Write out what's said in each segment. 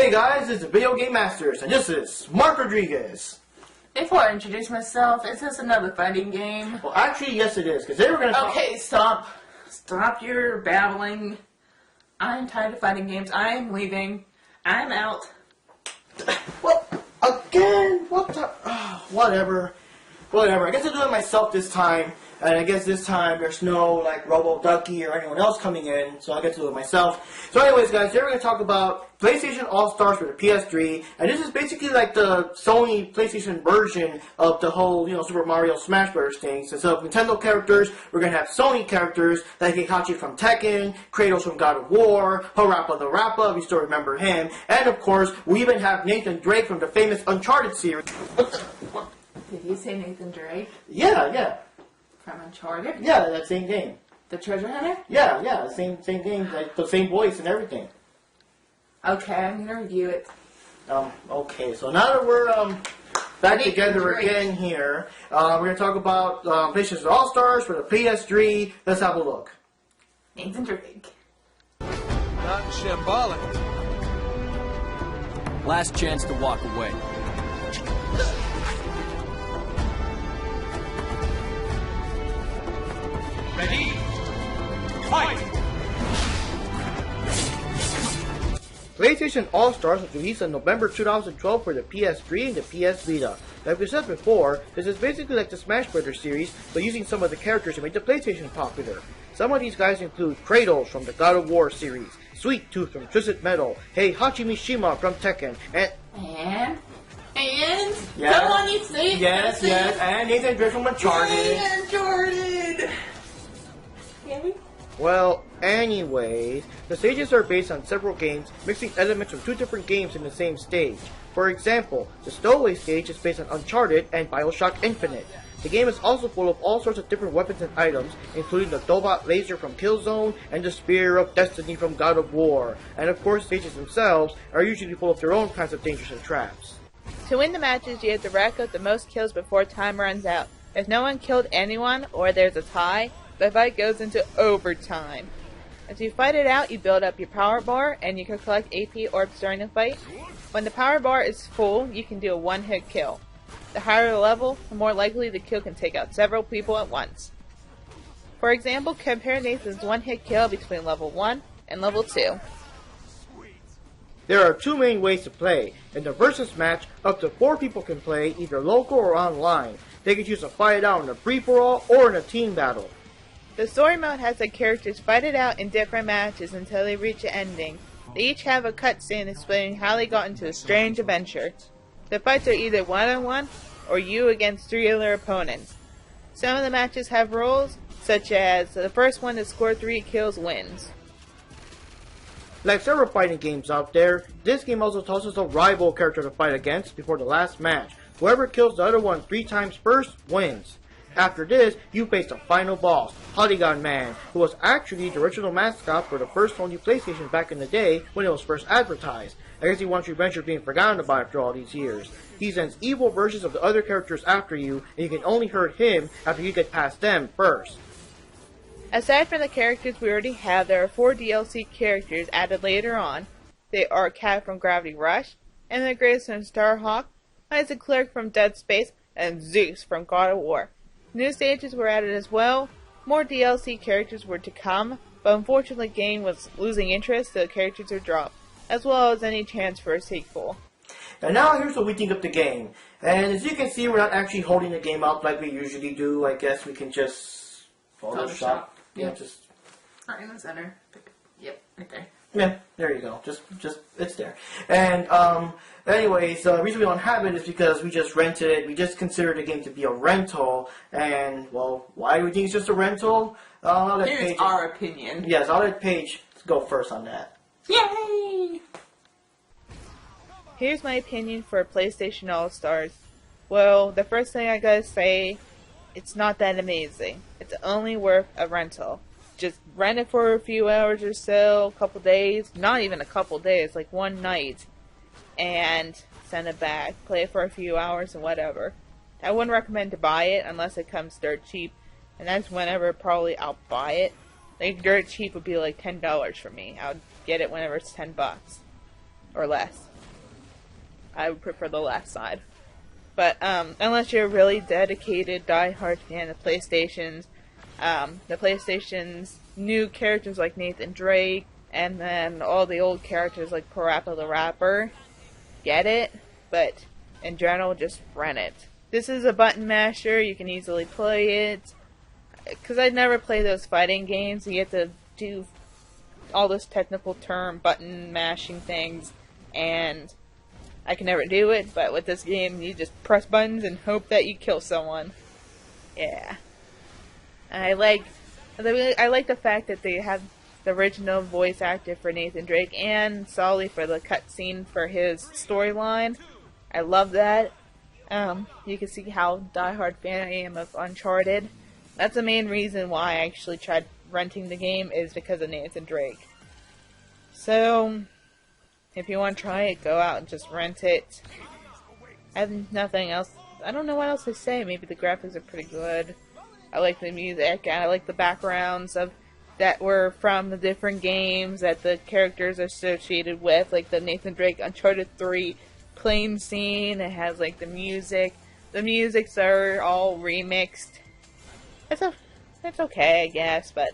Hey guys, it's VideoGameMasters, and this is Mark Rodriguez. Before I introduce myself, is this another fighting game? Well, actually, yes it is, because they were going to Okay, stop. Stop your babbling. I'm tired of fighting games. I'm leaving. I'm out. Well, again? What the... whatever. Whatever. I guess I'll do it myself this time. And I guess this time there's no, like, Robo Ducky or anyone else coming in, so I get to do it myself. So anyways, guys, today we're going to talk about PlayStation All-Stars for the PS3. And this is basically like the Sony PlayStation version of the whole, Super Mario Smash Bros. Thing. So instead of Nintendo characters, we're going to have Sony characters, like Heihachi from Tekken, Kratos from God of War, Parappa the Rappa, if you still remember him. And, of course, we even have Nathan Drake from the famous Uncharted series. Did you say Nathan Drake? Yeah. From Uncharted? Yeah, that same game. The Treasure Hunter? Yeah, same game, like the same voice and everything. Okay, I'm gonna review it. Okay, so now that we're back Nathan together Drake. again here, we're gonna talk about PlayStation All-Stars for the PS3. Let's have a look. Nathan Drake. Not shambolic. Last chance to walk away. Ready? Fight! PlayStation All-Stars was released in November 2012 for the PS3 and the PS Vita. Like we said before, this is basically like the Smash Bros. Series, but using some of the characters that made the PlayStation popular. Some of these guys include Kratos from the God of War series, Sweet Tooth from Twisted Metal, Heihachi Mishima from Tekken, and... Yes. Come on, you say it. Yes, and Nathan Drake from Uncharted. Uncharted! Well, anyways, the stages are based on several games, mixing elements from two different games in the same stage. For example, the Stowaway stage is based on Uncharted and Bioshock Infinite. The game is also full of all sorts of different weapons and items, including the Dobot laser from Killzone and the Spear of Destiny from God of War. And of course, stages themselves are usually full of their own kinds of dangers and traps. To win the matches, you have to rack up the most kills before time runs out. If no one killed anyone, or there's a tie, the fight goes into overtime. As you fight it out, you build up your power bar, and you can collect AP orbs during the fight. When the power bar is full, you can do a one-hit kill. The higher the level, the more likely the kill can take out several people at once. For example, compare Nathan's one-hit kill between level 1 and level 2. There are two main ways to play. In the versus match, up to 4 people can play, either local or online. They can choose to fight it out in a free-for-all or in a team battle. The story mode has the characters fight it out in different matches until they reach an ending. They each have a cutscene explaining how they got into a strange adventure. The fights are either one-on-one or you against 3 other opponents. Some of the matches have rules, such as the first one to score 3 kills wins. Like several fighting games out there, this game also tosses a rival character to fight against before the last match. Whoever kills the other one 3 times first wins. After this, you face the final boss, Polygon Man, who was actually the original mascot for the first Sony PlayStation back in the day when it was first advertised. I guess he wants revenge for being forgotten about after all these years. He sends evil versions of the other characters after you, and you can only hurt him after you get past them first. Aside from the characters we already have, there are 4 DLC characters added later on. They are Cat from Gravity Rush, and the Grace from Starhawk, Isaac Clarke from Dead Space, and Zeus from God of War. New stages were added as well. More DLC characters were to come, but unfortunately the game was losing interest, so the characters were dropped, as well as any chance for a sequel. And now here's what we think of the game. And as you can see, we're not actually holding the game up like we usually do. I guess we can just Photoshop. Yeah, just Right in the center. Yep, right there. Yeah, there you go. Just it's there. And anyways, the reason we don't have it is because we just rented it. We just consider the game to be a rental. And well, why do we think it's just a rental? I'll let Here's Paige, our opinion. Yes, I'll let Paige go first on that. Yay! Here's my opinion for PlayStation All-Stars. Well, the first thing I gotta say, it's not that amazing. It's only worth a rental. Just rent it for a few hours or so, a couple days, not even a couple days, like one night, and send it back. Play it for a few hours and whatever. I wouldn't recommend to buy it unless it comes dirt cheap, and that's whenever probably I'll buy it. Like dirt cheap would be like $10 for me. I would get it whenever it's $10 or less. I would prefer the last side. But unless you're a really dedicated, die-hard fan of PlayStation's, the PlayStation's new characters like Nathan Drake, and then all the old characters like Parappa the Rapper, get it, but in general, just rent it. This is a button masher, you can easily play it, because I'd never play those fighting games, you get to do all this technical term button mashing things, and I can never do it, but with this game, you just press buttons and hope that you kill someone. Yeah. And I like the fact that they have the original voice actor for Nathan Drake and Sully for the cutscene for his storyline. I love that. You can see how diehard fan I am of Uncharted. That's the main reason why I actually tried renting the game, is because of Nathan Drake. So, if you want to try it, go out and just rent it. I have nothing else. I don't know what else to say. Maybe the graphics are pretty good. I like the music, and I like the backgrounds that were from the different games that the characters are associated with, like the Nathan Drake Uncharted 3 plane scene. It has like the music. The musics are all remixed. It's okay, I guess, but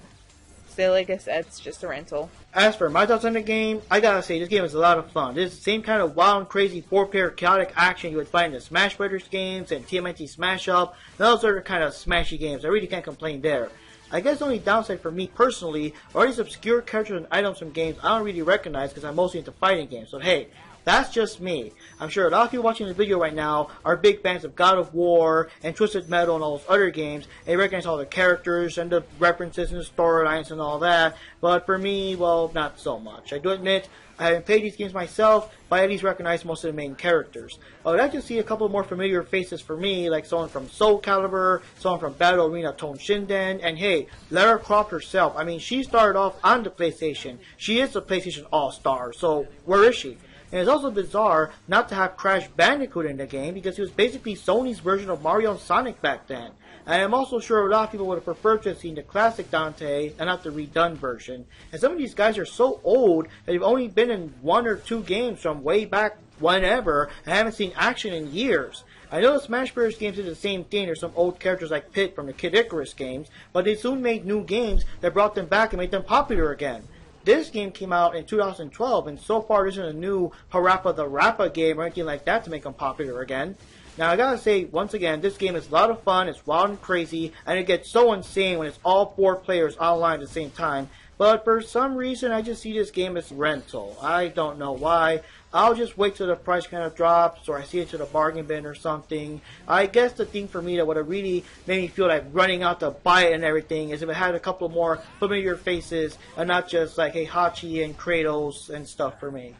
still, like I said, it's just a rental. As for my thoughts on the game, I gotta say, this game is a lot of fun. This is the same kind of wild and crazy 4-player chaotic action you would find in the Smash Brothers games and TMNT Smash Up, and those other kind of smashy games. I really can't complain there. I guess the only downside for me personally are these obscure characters and items from games I don't really recognize because I'm mostly into fighting games. So hey, that's just me. I'm sure a lot of you watching this video right now are big fans of God of War and Twisted Metal and all those other games, and you recognize all the characters and the references and the storylines and all that, but for me, well, not so much. I do admit, I haven't played these games myself, but I at least recognize most of the main characters. I would like to see a couple more familiar faces for me, like someone from Soul Calibur, someone from Battle Arena Tone Shinden, and hey, Lara Croft herself. I mean, she started off on the PlayStation. She is a PlayStation All-Star, so where is she? And it's also bizarre not to have Crash Bandicoot in the game because he was basically Sony's version of Mario and Sonic back then. And I'm also sure a lot of people would have preferred to have seen the classic Dante and not the redone version. And some of these guys are so old that they've only been in 1 or 2 games from way back whenever and haven't seen action in years. I know the Smash Bros. Games did the same thing. There's some old characters like Pit from the Kid Icarus games, but they soon made new games that brought them back and made them popular again. This game came out in 2012, and so far there isn't a new Parappa the Rapper game or anything like that to make them popular again. Now I gotta say, once again, this game is a lot of fun, it's wild and crazy, and it gets so insane when it's all 4 players online at the same time. But for some reason, I just see this game as rental. I don't know why. I'll just wait till the price kind of drops, or I see it to the bargain bin or something. I guess the thing for me that would have really made me feel like running out to buy it and everything is if it had a couple more familiar faces, and not just like, hey, Hachi and Kratos and stuff for me.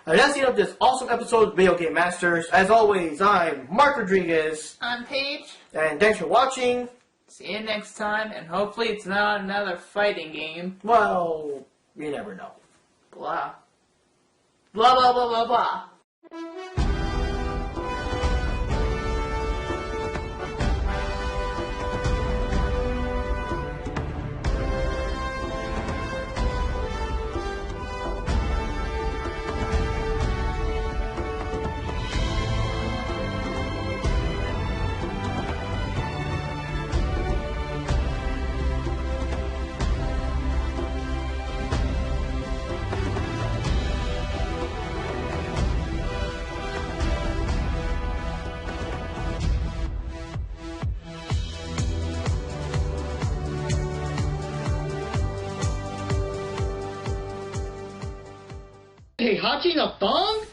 And that's the end of this awesome episode of Video Game Masters. As always, I'm Mark Rodriguez. I'm Paige. And thanks for watching. See you next time, and hopefully it's not another fighting game. Well, you never know. Blah. Blah, blah, blah, blah, blah. Hey, Hachi, no thong?